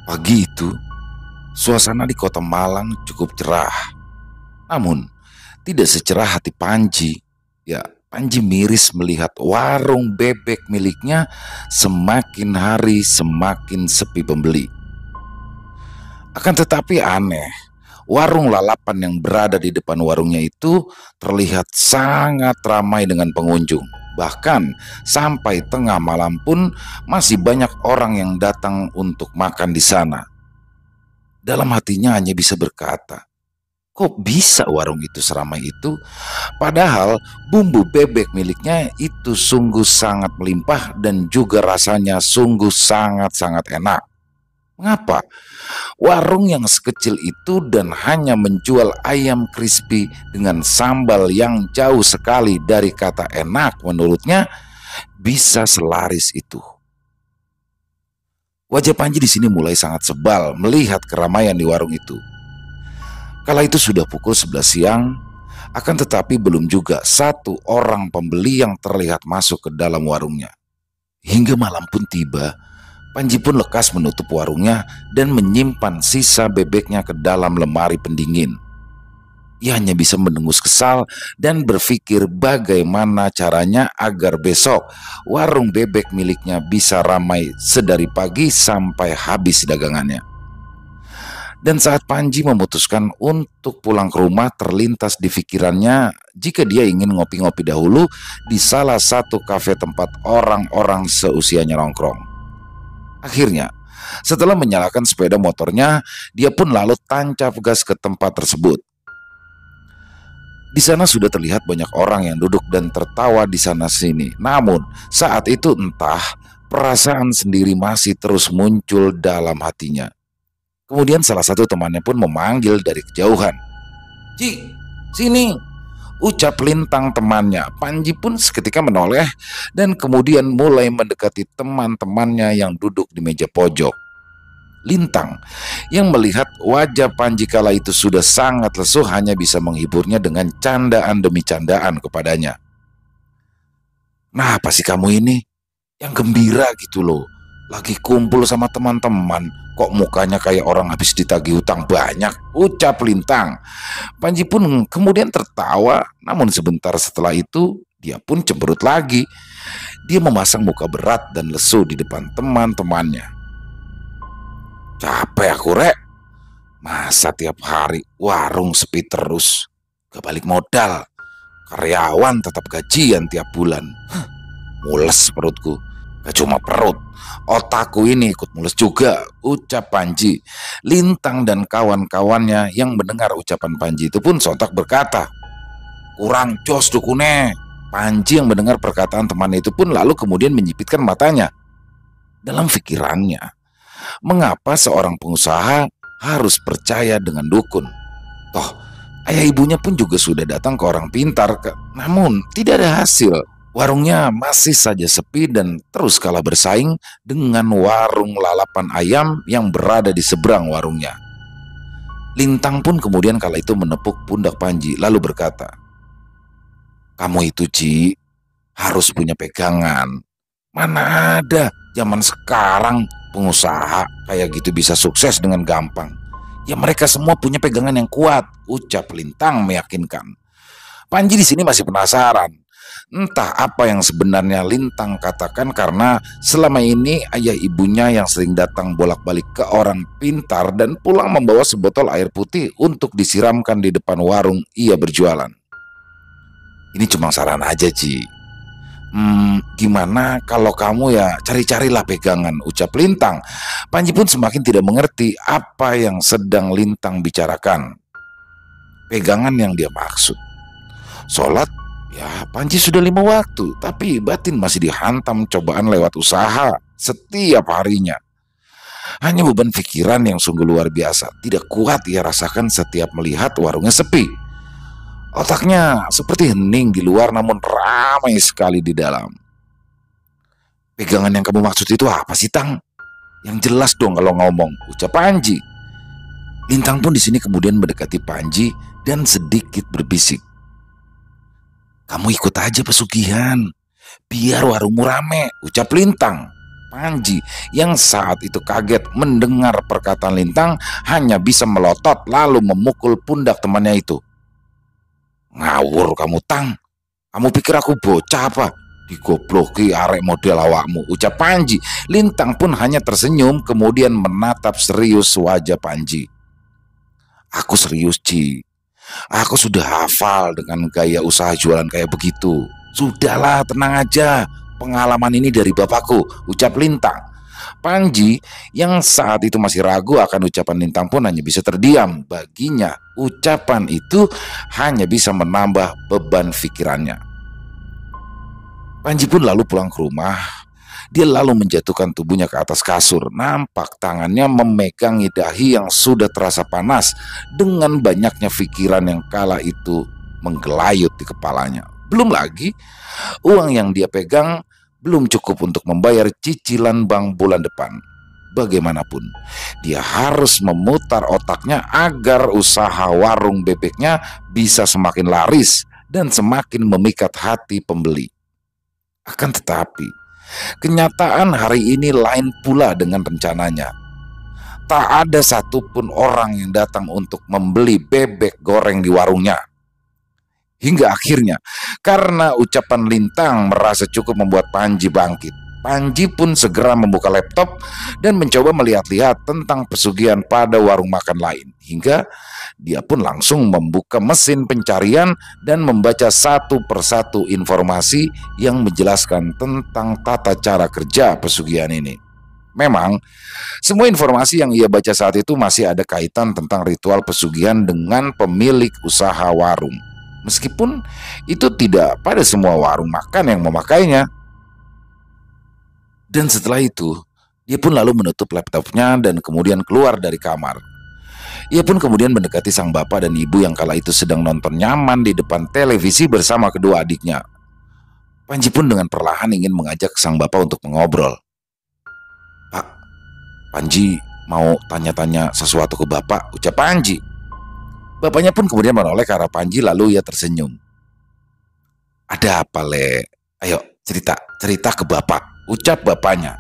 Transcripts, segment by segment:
Pagi itu, suasana di kota Malang cukup cerah. Namun, tidak secerah hati Panji. Ya, Panji miris melihat warung bebek miliknya semakin hari semakin sepi pembeli. Akan tetapi aneh, warung lalapan yang berada di depan warungnya itu terlihat sangat ramai dengan pengunjung. Bahkan sampai tengah malam pun masih banyak orang yang datang untuk makan di sana. Dalam hatinya hanya bisa berkata, kok bisa warung itu seramai itu? Padahal bumbu bebek miliknya itu sungguh sangat melimpah dan juga rasanya sungguh sangat-sangat enak. Mengapa? Warung yang sekecil itu dan hanya menjual ayam crispy dengan sambal yang jauh sekali dari kata enak menurutnya bisa selaris itu. Wajah Panji di sini mulai sangat sebal melihat keramaian di warung itu. Kala itu sudah pukul 11 siang, akan tetapi belum juga satu orang pembeli yang terlihat masuk ke dalam warungnya. Hingga malam pun tiba, Panji pun lekas menutup warungnya dan menyimpan sisa bebeknya ke dalam lemari pendingin. Ia hanya bisa mendengus kesal dan berpikir bagaimana caranya agar besok warung bebek miliknya bisa ramai sedari pagi sampai habis dagangannya. Dan saat Panji memutuskan untuk pulang ke rumah, terlintas di pikirannya jika dia ingin ngopi-ngopi dahulu di salah satu kafe tempat orang-orang seusianya nongkrong. Akhirnya, setelah menyalakan sepeda motornya, dia pun lalu tancap gas ke tempat tersebut. Di sana sudah terlihat banyak orang yang duduk dan tertawa di sana-sini. Namun, saat itu entah perasaan sendiri masih terus muncul dalam hatinya. Kemudian salah satu temannya pun memanggil dari kejauhan. "Ci, sini!" ucap Lintang temannya. Panji pun seketika menoleh dan kemudian mulai mendekati teman-temannya yang duduk di meja pojok. Lintang yang melihat wajah Panji kala itu sudah sangat lesu hanya bisa menghiburnya dengan candaan demi candaan kepadanya. "Nah, apa sih kamu ini? Yang gembira gitu loh. Lagi kumpul sama teman-teman, kok mukanya kayak orang habis ditagih hutang banyak," ucap Lintang. Panji pun kemudian tertawa, namun sebentar setelah itu dia pun cemberut lagi. Dia memasang muka berat dan lesu di depan teman-temannya. "Capek aku, Rek. Masa tiap hari warung sepi terus? Gak balik modal. Karyawan tetap gajian tiap bulan. Mules perutku. Gak cuma perut, otakku ini ikut mules juga," ucap Panji. Lintang dan kawan-kawannya yang mendengar ucapan Panji itu pun sontak berkata, "Kurang jos dukune." Panji yang mendengar perkataan temannya itu pun lalu kemudian menyipitkan matanya. Dalam pikirannya, mengapa seorang pengusaha harus percaya dengan dukun? Toh, ayah ibunya pun juga sudah datang ke orang pintar, namun tidak ada hasil. Warungnya masih saja sepi dan terus kalah bersaing dengan warung lalapan ayam yang berada di seberang warungnya. Lintang pun kemudian kala itu menepuk pundak Panji lalu berkata, "Kamu itu, Ci, harus punya pegangan. Mana ada zaman sekarang pengusaha kayak gitu bisa sukses dengan gampang. Ya mereka semua punya pegangan yang kuat," ucap Lintang meyakinkan. Panji di sini masih penasaran. Entah apa yang sebenarnya Lintang katakan karena selama ini ayah ibunya yang sering datang bolak-balik ke orang pintar dan pulang membawa sebotol air putih untuk disiramkan di depan warung ia berjualan. "Ini cuma saran aja, Ci. Gimana kalau kamu ya cari-carilah pegangan," ucap Lintang. Panji pun semakin tidak mengerti apa yang sedang Lintang bicarakan. Pegangan yang dia maksud sholat, ya Panji sudah 5 waktu, tapi batin masih dihantam cobaan lewat usaha setiap harinya. Hanya beban pikiran yang sungguh luar biasa tidak kuat ia rasakan setiap melihat warungnya sepi. Otaknya seperti hening di luar namun ramai sekali di dalam. "Pegangan yang kamu maksud itu apa sih, Tang? Yang jelas dong kalau ngomong," ucap Panji. Lintang pun di sini kemudian mendekati Panji dan sedikit berbisik, "Kamu ikut aja pesugihan, biar warungmu rame," ucap Lintang. Panji yang saat itu kaget mendengar perkataan Lintang hanya bisa melotot lalu memukul pundak temannya itu. "Ngawur kamu, Tang. Kamu pikir aku bocah apa? Digobloki arek model awakmu," ucap Panji. Lintang pun hanya tersenyum kemudian menatap serius wajah Panji. "Aku serius, Ji. Aku sudah hafal dengan gaya usaha jualan kayak begitu. Sudahlah, tenang aja. Pengalaman ini dari bapakku," ucap Lintang. Panji yang saat itu masih ragu akan ucapan Lintang pun hanya bisa terdiam. Baginya, ucapan itu hanya bisa menambah beban pikirannya. Panji pun lalu pulang ke rumah. Dia lalu menjatuhkan tubuhnya ke atas kasur. Nampak tangannya memegangi dahi yang sudah terasa panas dengan banyaknya pikiran yang kala itu menggelayut di kepalanya. Belum lagi, uang yang dia pegang belum cukup untuk membayar cicilan bank bulan depan. Bagaimanapun, dia harus memutar otaknya agar usaha warung bebeknya bisa semakin laris dan semakin memikat hati pembeli. Akan tetapi, kenyataan hari ini lain pula dengan rencananya. Tak ada satupun orang yang datang untuk membeli bebek goreng di warungnya. Hingga akhirnya, karena ucapan Lintang merasa cukup membuat Panji bangkit. Panji pun segera membuka laptop dan mencoba melihat-lihat tentang pesugihan pada warung makan lain. Hingga dia pun langsung membuka mesin pencarian dan membaca satu persatu informasi yang menjelaskan tentang tata cara kerja pesugihan ini. Memang, semua informasi yang ia baca saat itu masih ada kaitan tentang ritual pesugihan dengan pemilik usaha warung. Meskipun itu tidak pada semua warung makan yang memakainya. Dan setelah itu, dia pun lalu menutup laptopnya dan kemudian keluar dari kamar. Ia pun kemudian mendekati sang bapak dan ibu yang kala itu sedang nonton nyaman di depan televisi bersama kedua adiknya. Panji pun dengan perlahan ingin mengajak sang bapak untuk mengobrol. "Pak, Panji mau tanya-tanya sesuatu ke bapak," ucap Panji. Bapaknya pun kemudian menoleh ke arah Panji lalu ia tersenyum. "Ada apa, Le? Ayo cerita ke bapak," ucap bapaknya.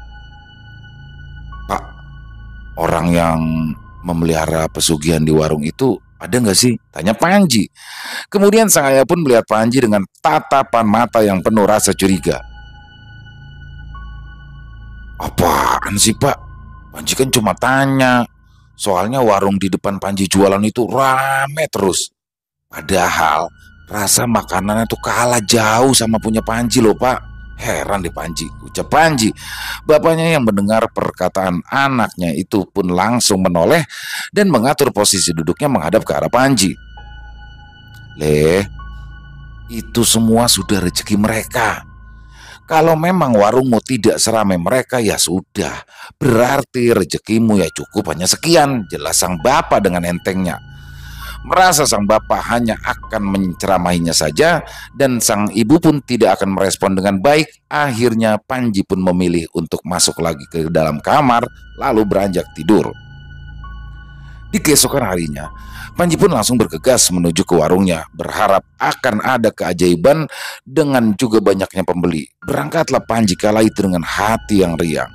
"Pak, orang yang memelihara pesugihan di warung itu ada nggak sih?" tanya Panji. Kemudian sang ayah pun melihat Panji dengan tatapan mata yang penuh rasa curiga. "Apaan sih, Pak? Panji kan cuma tanya. Soalnya warung di depan Panji jualan itu rame terus. Padahal rasa makanannya tuh kalah jauh sama punya Panji loh, Pak." "Heran deh Panji," ucap Panji. Bapaknya yang mendengar perkataan anaknya itu pun langsung menoleh dan mengatur posisi duduknya menghadap ke arah Panji. "Le, itu semua sudah rezeki mereka. Kalau memang warungmu tidak seramai mereka ya sudah, berarti rezekimu ya cukup hanya sekian," jelas sang bapak dengan entengnya. Merasa sang bapak hanya akan menceramahinya saja dan sang ibu pun tidak akan merespon dengan baik, akhirnya Panji pun memilih untuk masuk lagi ke dalam kamar lalu beranjak tidur. Di keesokan harinya, Panji pun langsung bergegas menuju ke warungnya, berharap akan ada keajaiban dengan juga banyaknya pembeli. Berangkatlah Panji kala itu dengan hati yang riang.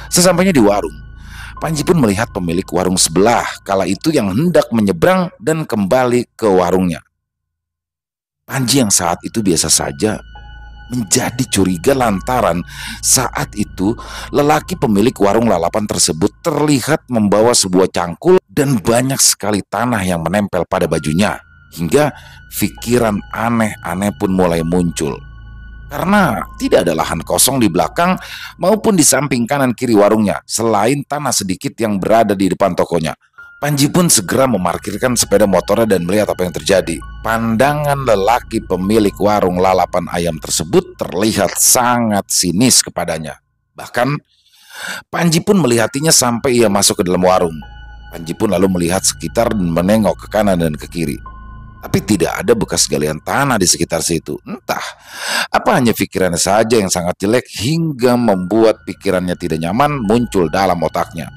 Sesampainya di warung, Panji pun melihat pemilik warung sebelah kala itu yang hendak menyeberang dan kembali ke warungnya. Panji yang saat itu biasa saja menjadi curiga lantaran saat itu lelaki pemilik warung lalapan tersebut terlihat membawa sebuah cangkul dan banyak sekali tanah yang menempel pada bajunya, hingga pikiran aneh-aneh pun mulai muncul. Karena tidak ada lahan kosong di belakang maupun di samping kanan kiri warungnya selain tanah sedikit yang berada di depan tokonya. Panji pun segera memarkirkan sepeda motornya dan melihat apa yang terjadi. Pandangan lelaki pemilik warung lalapan ayam tersebut terlihat sangat sinis kepadanya. Bahkan Panji pun melihatinya sampai ia masuk ke dalam warung. Panji pun lalu melihat sekitar dan menengok ke kanan dan ke kiri. Tapi tidak ada bekas galian tanah di sekitar situ. Entah apa hanya pikirannya saja yang sangat jelek hingga membuat pikirannya tidak nyaman muncul dalam otaknya.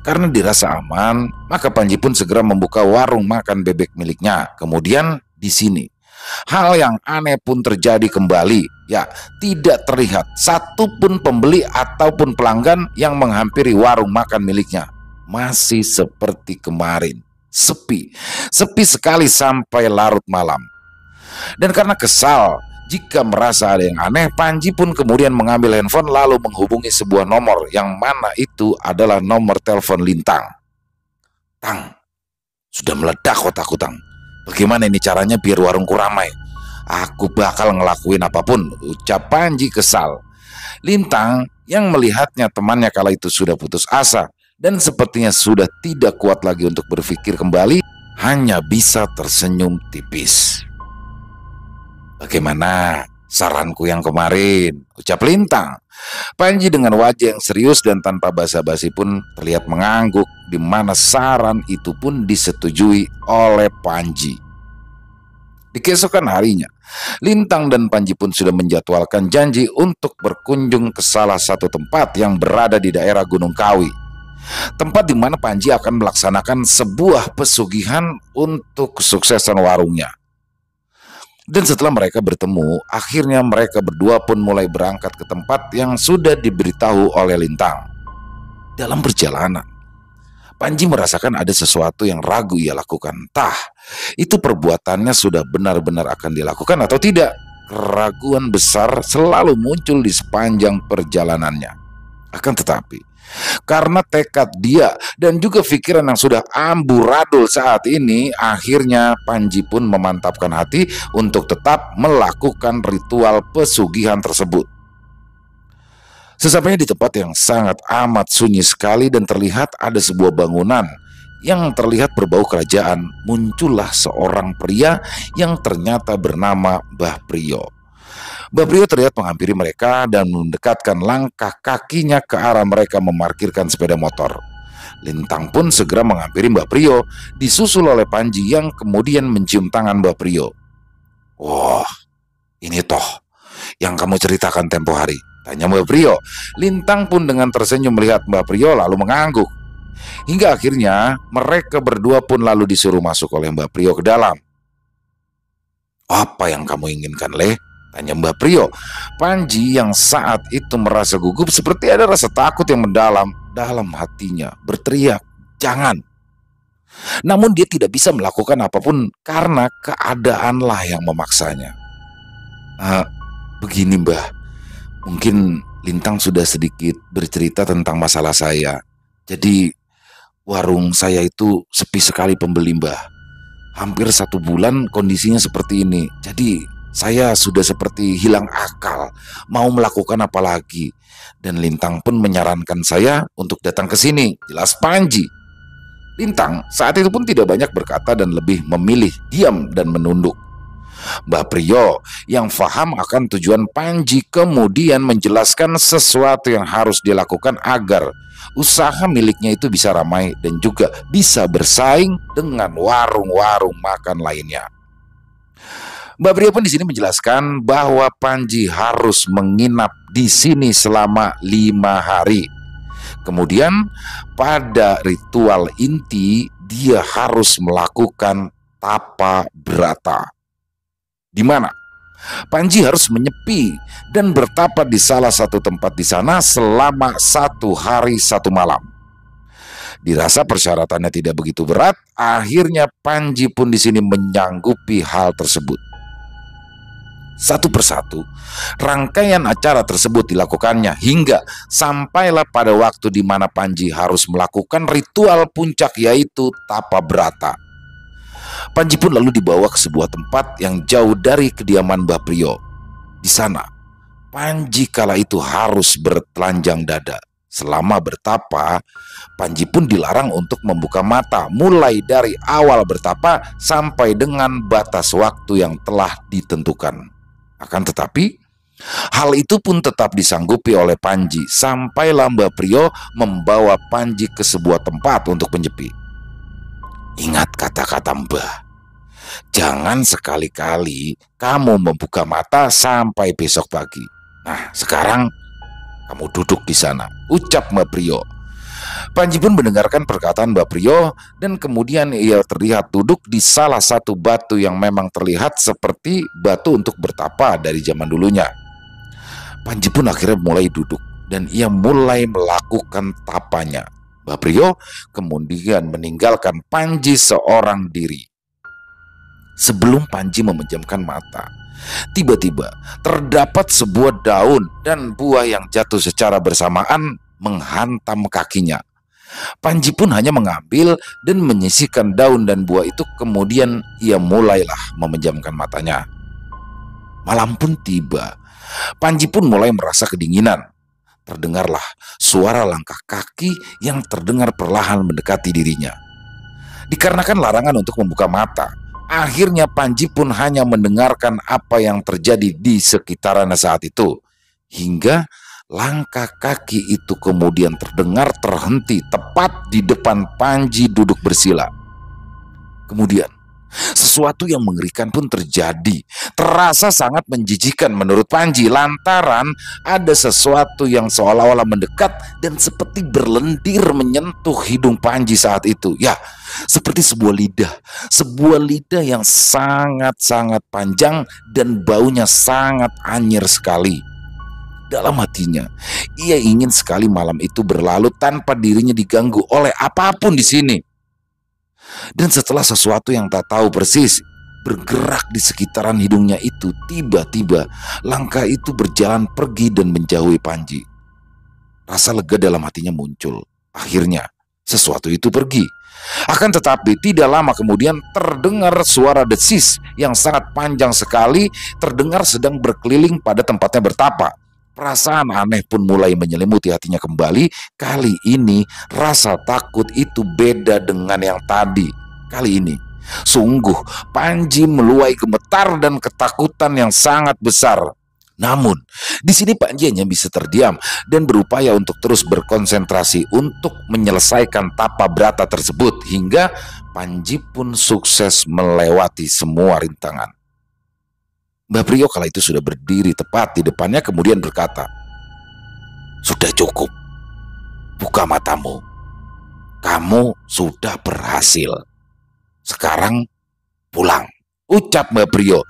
Karena dirasa aman, maka Panji pun segera membuka warung makan bebek miliknya. Kemudian di sini Hal yang aneh pun terjadi kembali. Ya, tidak terlihat satupun pembeli ataupun pelanggan yang menghampiri warung makan miliknya. Masih seperti kemarin, sepi, sepi sekali sampai larut malam. Dan karena kesal jika merasa ada yang aneh, Panji pun kemudian mengambil handphone lalu menghubungi sebuah nomor yang mana itu adalah nomor telepon Lintang. Tang, sudah meledak otakku, Tang. Bagaimana ini caranya biar warungku ramai? Aku bakal ngelakuin apapun, ucap Panji kesal. Lintang yang melihatnya temannya kala itu sudah putus asa dan sepertinya sudah tidak kuat lagi untuk berpikir kembali, hanya bisa tersenyum tipis. Bagaimana saranku yang kemarin? Ucap Lintang. Panji dengan wajah yang serius dan tanpa basa-basi pun terlihat mengangguk, di mana saran itu pun disetujui oleh Panji. Di keesokan harinya, Lintang dan Panji pun sudah menjadwalkan janji untuk berkunjung ke salah satu tempat yang berada di daerah Gunung Kawi. Tempat di mana Panji akan melaksanakan sebuah pesugihan untuk kesuksesan warungnya. Dan setelah mereka bertemu, akhirnya mereka berdua pun mulai berangkat ke tempat yang sudah diberitahu oleh Lintang. Dalam perjalanan, Panji merasakan ada sesuatu yang ragu ia lakukan. Entah itu perbuatannya sudah benar-benar akan dilakukan atau tidak. Keraguan besar selalu muncul di sepanjang perjalanannya. Akan tetapi, karena tekad dia dan juga pikiran yang sudah amburadul saat ini, akhirnya Panji pun memantapkan hati untuk tetap melakukan ritual pesugihan tersebut. Sesampainya di tempat yang sangat amat sunyi sekali dan terlihat ada sebuah bangunan yang terlihat berbau kerajaan, muncullah seorang pria yang ternyata bernama Mbah Priyo. Mbah Priyo terlihat menghampiri mereka dan mendekatkan langkah kakinya ke arah mereka memarkirkan sepeda motor. Lintang pun segera menghampiri Mbah Priyo, disusul oleh Panji yang kemudian mencium tangan Mbah Priyo. "Wah, ini toh yang kamu ceritakan tempo hari?" tanya Mbah Priyo. Lintang pun dengan tersenyum melihat Mbah Priyo lalu mengangguk. Hingga akhirnya mereka berdua pun lalu disuruh masuk oleh Mbah Priyo ke dalam. "Apa yang kamu inginkan, Leh?" tanya Mbah Priyo. Panji yang saat itu merasa gugup seperti ada rasa takut yang mendalam dalam hatinya, berteriak, "Jangan!" Namun dia tidak bisa melakukan apapun karena keadaanlah yang memaksanya. Begini Mbah, mungkin Lintang sudah sedikit bercerita tentang masalah saya. Jadi warung saya itu sepi sekali pembeli Mbah. Hampir 1 bulan kondisinya seperti ini. Jadi saya sudah seperti hilang akal, mau melakukan apa lagi. Dan Lintang pun menyarankan saya untuk datang ke sini, jelas Panji. Lintang saat itu pun tidak banyak berkata dan lebih memilih diam dan menunduk. Mbah Priyo yang paham akan tujuan Panji kemudian menjelaskan sesuatu yang harus dilakukan agar usaha miliknya itu bisa ramai dan juga bisa bersaing dengan warung-warung makan lainnya. Mbah Priyo pun di sini menjelaskan bahwa Panji harus menginap di sini selama 5 hari. Kemudian pada ritual inti dia harus melakukan tapa brata, di mana Panji harus menyepi dan bertapa di salah satu tempat di sana selama 1 hari 1 malam. Dirasa persyaratannya tidak begitu berat, akhirnya Panji pun di sini menyanggupi hal tersebut. Satu persatu, rangkaian acara tersebut dilakukannya hingga sampailah pada waktu di mana Panji harus melakukan ritual puncak yaitu tapa brata. Panji pun lalu dibawa ke sebuah tempat yang jauh dari kediaman Mbah Priyo. Di sana, Panji kala itu harus bertelanjang dada. Selama bertapa, Panji pun dilarang untuk membuka mata mulai dari awal bertapa sampai dengan batas waktu yang telah ditentukan. Akan tetapi, hal itu pun tetap disanggupi oleh Panji. Sampailah Mbah Priyo membawa Panji ke sebuah tempat untuk menyepi. Ingat kata-kata Mbah, jangan sekali-kali kamu membuka mata sampai besok pagi. Nah, sekarang kamu duduk di sana, ucap Mbah Priyo. Panji pun mendengarkan perkataan Mbah Priyo dan kemudian ia terlihat duduk di salah satu batu yang memang terlihat seperti batu untuk bertapa dari zaman dulunya. Panji pun akhirnya mulai duduk dan ia mulai melakukan tapanya. Mbah Priyo kemudian meninggalkan Panji seorang diri. Sebelum Panji memejamkan mata, tiba-tiba terdapat sebuah daun dan buah yang jatuh secara bersamaan menghantam kakinya. Panji pun hanya mengambil dan menyisihkan daun dan buah itu, kemudian ia mulailah memejamkan matanya. Malam pun tiba. Panji pun mulai merasa kedinginan. Terdengarlah suara langkah kaki yang terdengar perlahan mendekati dirinya. Dikarenakan larangan untuk membuka mata, akhirnya Panji pun hanya mendengarkan apa yang terjadi di sekitarannya saat itu. Hingga langkah kaki itu kemudian terdengar terhenti tepat di depan Panji duduk bersila. Kemudian sesuatu yang mengerikan pun terjadi. Terasa sangat menjijikkan menurut Panji lantaran ada sesuatu yang seolah-olah mendekat dan seperti berlendir menyentuh hidung Panji saat itu. Ya, seperti sebuah lidah. Sebuah lidah yang sangat-sangat panjang dan baunya sangat anyir sekali. Dalam hatinya, ia ingin sekali malam itu berlalu tanpa dirinya diganggu oleh apapun di sini. Dan setelah sesuatu yang tak tahu persis bergerak di sekitaran hidungnya itu, tiba-tiba langkah itu berjalan pergi dan menjauhi Panji. Rasa lega dalam hatinya muncul. Akhirnya, sesuatu itu pergi. Akan tetapi tidak lama kemudian terdengar suara desis yang sangat panjang sekali, terdengar sedang berkeliling pada tempatnya bertapa. Perasaan aneh pun mulai menyelimuti hatinya kembali. Kali ini rasa takut itu beda dengan yang tadi. Kali ini sungguh Panji meluai gemetar dan ketakutan yang sangat besar. Namun di sini Panji hanya bisa terdiam dan berupaya untuk terus berkonsentrasi untuk menyelesaikan tapa brata tersebut, hingga Panji pun sukses melewati semua rintangan. Mbah Priyo kala itu sudah berdiri tepat di depannya, kemudian berkata, "Sudah cukup, buka matamu. Kamu sudah berhasil. Sekarang pulang," ucap Mbah Priyo.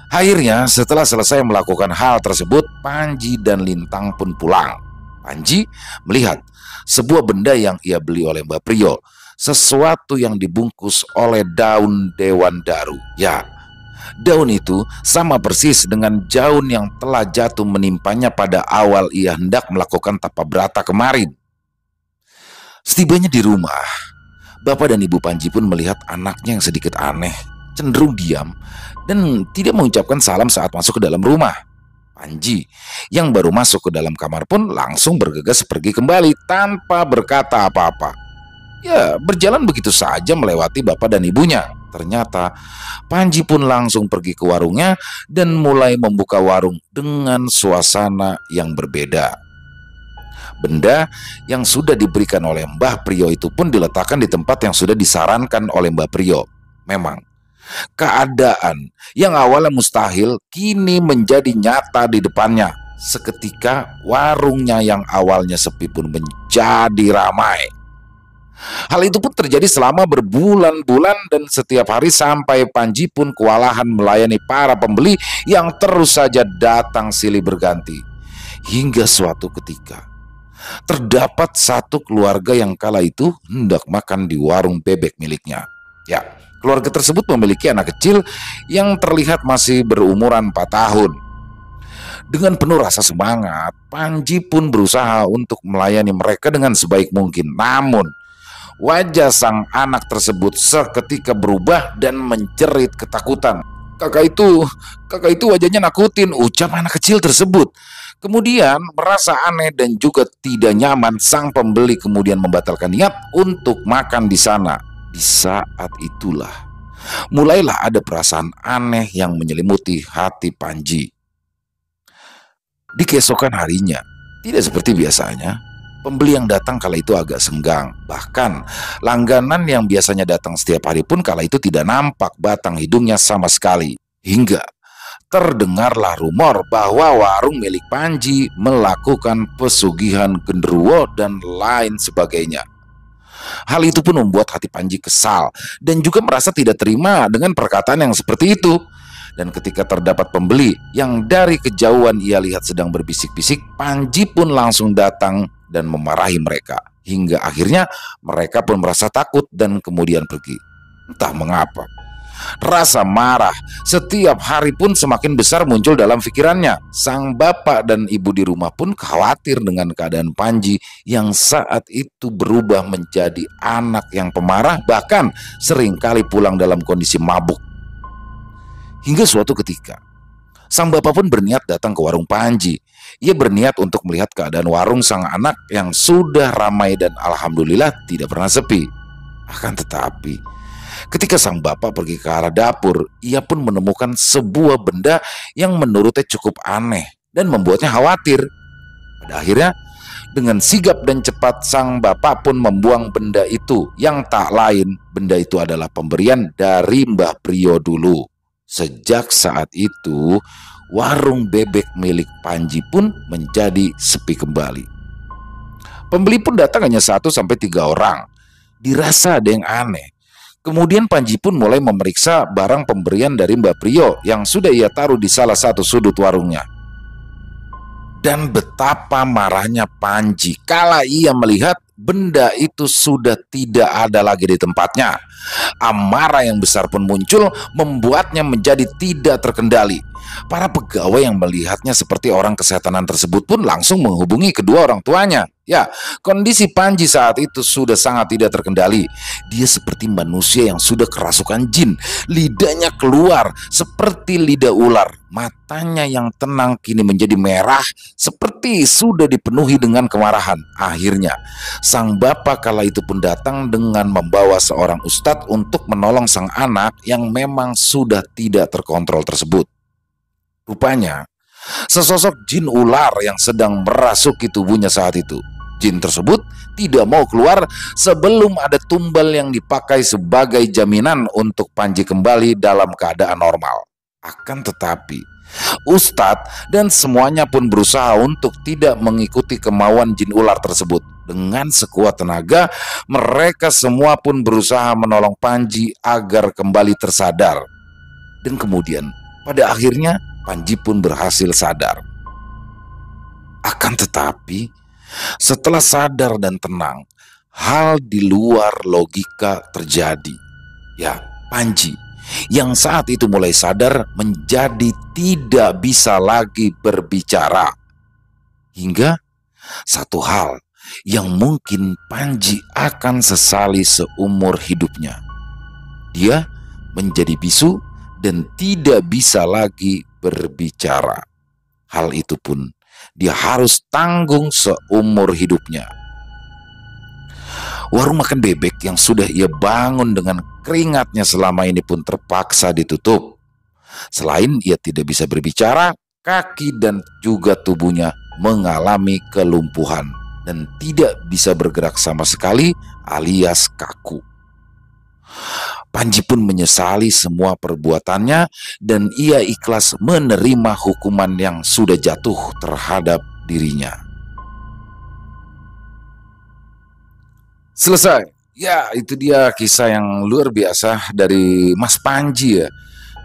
Akhirnya setelah selesai melakukan hal tersebut, Panji dan Lintang pun pulang. Panji melihat sebuah benda yang ia beli oleh Mbah Priyo, sesuatu yang dibungkus oleh daun dewan daru. Ya, daun itu sama persis dengan daun yang telah jatuh menimpanya pada awal ia hendak melakukan tapa brata kemarin. Setibanya di rumah, Bapak dan Ibu Panji pun melihat anaknya yang sedikit aneh, cenderung diam, dan tidak mengucapkan salam saat masuk ke dalam rumah. Panji yang baru masuk ke dalam kamar pun langsung bergegas pergi kembali tanpa berkata apa-apa. Ya, berjalan begitu saja melewati bapak dan ibunya. Ternyata Panji pun langsung pergi ke warungnya dan mulai membuka warung dengan suasana yang berbeda. Benda yang sudah diberikan oleh Mbah Priyo itu pun diletakkan di tempat yang sudah disarankan oleh Mbah Priyo. Memang keadaan yang awalnya mustahil kini menjadi nyata di depannya. Seketika warungnya yang awalnya sepi pun menjadi ramai. Hal itu pun terjadi selama berbulan-bulan dan setiap hari sampai Panji pun kewalahan melayani para pembeli yang terus saja datang silih berganti. Hingga suatu ketika terdapat satu keluarga yang kala itu hendak makan di warung bebek miliknya. Ya, keluarga tersebut memiliki anak kecil yang terlihat masih berumuran 4 tahun. Dengan penuh rasa semangat, Panji pun berusaha untuk melayani mereka dengan sebaik mungkin. Namun wajah sang anak tersebut seketika berubah dan menjerit ketakutan. Kakak itu wajahnya nakutin," ucap anak kecil tersebut. Kemudian merasa aneh dan juga tidak nyaman, sang pembeli kemudian membatalkan niat untuk makan di sana. Di saat itulah mulailah ada perasaan aneh yang menyelimuti hati Panji. Di keesokan harinya, tidak seperti biasanya, pembeli yang datang kala itu agak senggang. Bahkan langganan yang biasanya datang setiap hari pun kala itu tidak nampak batang hidungnya sama sekali. Hingga terdengarlah rumor bahwa warung milik Panji melakukan pesugihan genderuwo dan lain sebagainya. Hal itu pun membuat hati Panji kesal dan juga merasa tidak terima dengan perkataan yang seperti itu. Dan ketika terdapat pembeli yang dari kejauhan ia lihat sedang berbisik-bisik, Panji pun langsung datang dan memarahi mereka. Hingga akhirnya mereka pun merasa takut dan kemudian pergi. Entah mengapa, rasa marah setiap hari pun semakin besar muncul dalam pikirannya. Sang bapak dan ibu di rumah pun khawatir dengan keadaan Panji yang saat itu berubah menjadi anak yang pemarah, bahkan seringkali pulang dalam kondisi mabuk. Hingga suatu ketika, sang bapak pun berniat datang ke warung Panji. Ia berniat untuk melihat keadaan warung sang anak yang sudah ramai dan alhamdulillah tidak pernah sepi. Akan tetapi, ketika sang bapak pergi ke arah dapur, ia pun menemukan sebuah benda yang menurutnya cukup aneh dan membuatnya khawatir. Pada akhirnya, dengan sigap dan cepat sang bapak pun membuang benda itu, yang tak lain benda itu adalah pemberian dari Mbah Priyo dulu. Sejak saat itu, warung bebek milik Panji pun menjadi sepi kembali. Pembeli pun datang hanya 1-3 orang. Dirasa ada yang aneh. Kemudian Panji pun mulai memeriksa barang pemberian dari Mbah Priyo yang sudah ia taruh di salah satu sudut warungnya. Dan betapa marahnya Panji kala ia melihat benda itu sudah tidak ada lagi di tempatnya. Amarah yang besar pun muncul, membuatnya menjadi tidak terkendali. Para pegawai yang melihatnya seperti orang kesetanan tersebut pun langsung menghubungi kedua orang tuanya. Ya, kondisi Panji saat itu sudah sangat tidak terkendali. Dia seperti manusia yang sudah kerasukan jin. Lidahnya keluar seperti lidah ular. Matanya yang tenang kini menjadi merah, seperti sudah dipenuhi dengan kemarahan. Akhirnya, sang bapak kala itu pun datang dengan membawa seorang ustadz untuk menolong sang anak yang memang sudah tidak terkontrol tersebut. Rupanya, sesosok jin ular yang sedang merasuki tubuhnya saat itu. Jin tersebut tidak mau keluar sebelum ada tumbal yang dipakai sebagai jaminan untuk Panji kembali dalam keadaan normal. Akan tetapi, ustadz dan semuanya pun berusaha untuk tidak mengikuti kemauan jin ular tersebut. Dengan sekuat tenaga, mereka semua pun berusaha menolong Panji agar kembali tersadar. Dan kemudian, pada akhirnya, Panji pun berhasil sadar. Akan tetapi, setelah sadar dan tenang, hal di luar logika terjadi. Ya, Panji yang saat itu mulai sadar menjadi tidak bisa lagi berbicara. Hingga satu hal yang mungkin Panji akan sesali seumur hidupnya. Dia menjadi bisu dan tidak bisa lagi berbicara. Hal itu pun dia harus tanggung seumur hidupnya. Warung makan bebek yang sudah ia bangun dengan keringatnya selama ini pun terpaksa ditutup. Selain ia tidak bisa berbicara, kaki dan juga tubuhnya mengalami kelumpuhan dan tidak bisa bergerak sama sekali alias kaku. Panji pun menyesali semua perbuatannya dan ia ikhlas menerima hukuman yang sudah jatuh terhadap dirinya. Selesai. Ya, itu dia kisah yang luar biasa dari Mas Panji ya.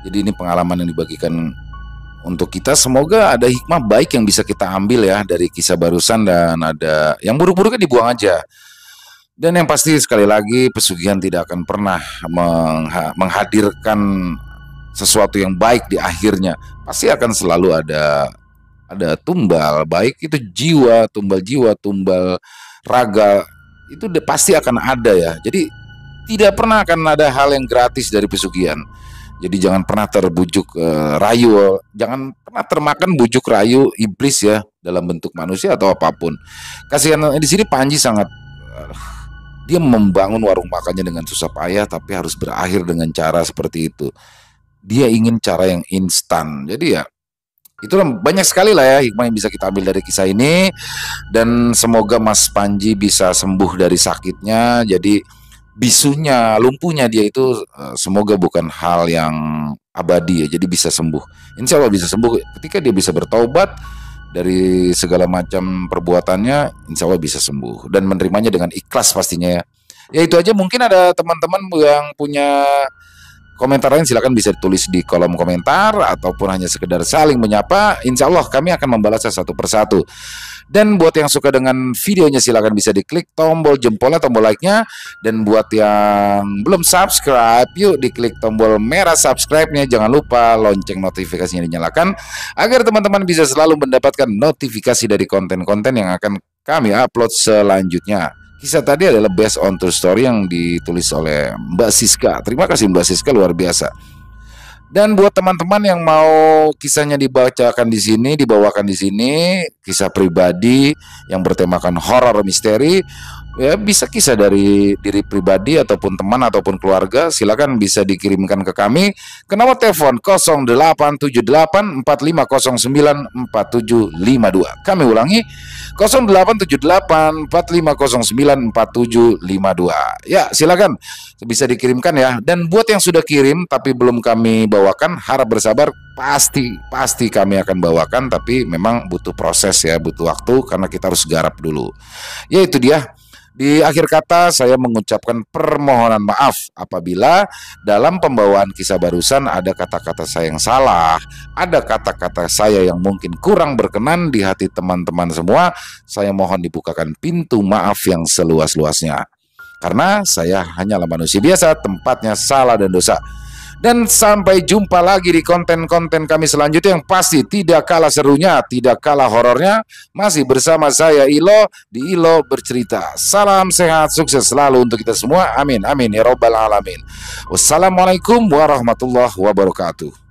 Jadi ini pengalaman yang dibagikan untuk kita. Semoga ada hikmah baik yang bisa kita ambil ya dari kisah barusan, dan ada yang buruk-buruknya dibuang aja. Dan yang pasti sekali lagi, pesugihan tidak akan pernah menghadirkan sesuatu yang baik di akhirnya. Pasti akan selalu ada tumbal, baik itu jiwa, tumbal raga, itu pasti akan ada ya. Jadi tidak pernah akan ada hal yang gratis dari pesugihan. Jadi jangan pernah terbujuk rayu, jangan pernah termakan bujuk rayu iblis ya, dalam bentuk manusia atau apapun. Kasihan di sini Panji sangat dia membangun warung makannya dengan susah payah, tapi harus berakhir dengan cara seperti itu. Dia ingin cara yang instan. Jadi ya, itulah banyak sekali lah ya hikmah yang bisa kita ambil dari kisah ini. Dan semoga Mas Panji bisa sembuh dari sakitnya. Jadi bisunya, lumpuhnya dia itu semoga bukan hal yang abadi ya, jadi bisa sembuh. Insya Allah bisa sembuh ketika dia bisa bertaubat dari segala macam perbuatannya. Insya Allah bisa sembuh dan menerimanya dengan ikhlas pastinya ya. Ya itu aja, mungkin ada teman-teman yang punya komentar lain silakan bisa ditulis di kolom komentar ataupun hanya sekedar saling menyapa. Insya Allah kami akan membalasnya satu persatu. Dan buat yang suka dengan videonya silakan bisa diklik tombol jempolnya, tombol like-nya. Dan buat yang belum subscribe, yuk diklik tombol merah subscribe-nya. Jangan lupa lonceng notifikasinya dinyalakan agar teman-teman bisa selalu mendapatkan notifikasi dari konten-konten yang akan kami upload selanjutnya. Kisah tadi adalah based on true story yang ditulis oleh Mbak Siska. Terima kasih Mbak Siska, luar biasa. Dan buat teman-teman yang mau kisahnya dibacakan di sini, dibawakan di sini, kisah pribadi yang bertemakan horor misteri, ya bisa kisah dari diri pribadi ataupun teman ataupun keluarga, silakan bisa dikirimkan ke kami ke nomor telepon 087845094752. Kami ulangi 087845094752. Ya, silakan bisa dikirimkan ya. Dan buat yang sudah kirim tapi belum kami bawakan, harap bersabar, pasti kami akan bawakan, tapi memang butuh proses ya, butuh waktu karena kita harus garap dulu. Ya itu dia. Di akhir kata saya mengucapkan permohonan maaf apabila dalam pembawaan kisah barusan ada kata-kata saya yang salah, ada kata-kata saya yang mungkin kurang berkenan di hati teman-teman semua. Saya mohon dibukakan pintu maaf yang seluas-luasnya. Karena saya hanyalah manusia biasa, tempatnya salah dan dosa. Dan sampai jumpa lagi di konten-konten kami selanjutnya yang pasti tidak kalah serunya, tidak kalah horornya. Masih bersama saya Ilo di Ilo Bercerita. Salam sehat, sukses selalu untuk kita semua. Amin, amin ya robbal alamin. Wassalamualaikum warahmatullahi wabarakatuh.